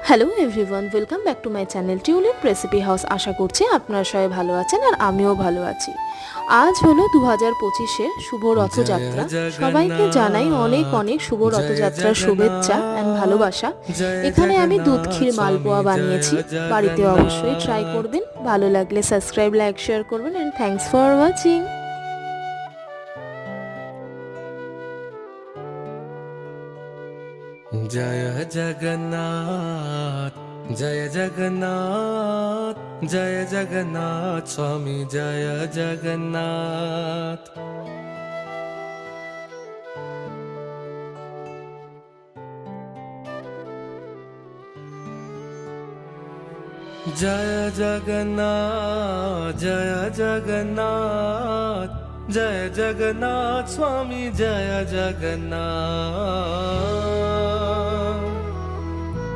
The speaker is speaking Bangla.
Hello everyone, welcome back to my channel tulip recipe house. আশা করছি আপনারা সবাই ভালো আছেন আর আমিও ভালো আছি। আজ হলো 2025-এর শুভ রথযাত্রা। সবাইকে জানাই অনেক অনেক শুভ রথযাত্রার শুভেচ্ছা অ্যান্ড ভালোবাসা। এখানে আমি দুধ ক্ষীর মালপোয়া বানিয়েছি, বাড়িতে অবশ্যই ট্রাই করবেন। ভালো লাগলে সাবস্ক্রাইব, লাইক, শেয়ার করবেন অ্যান্ড থ্যাঙ্কস ফর ওয়াচিং। জয় জগন্নাথ জয় জগন্নাথ জয় জগন্নাথ স্বামী জয় জগন্নাথ। জয় জগন্নাথ জয় জগন্নাথ জয় জগন্নাথ স্বামী জয় জগন্নাথ।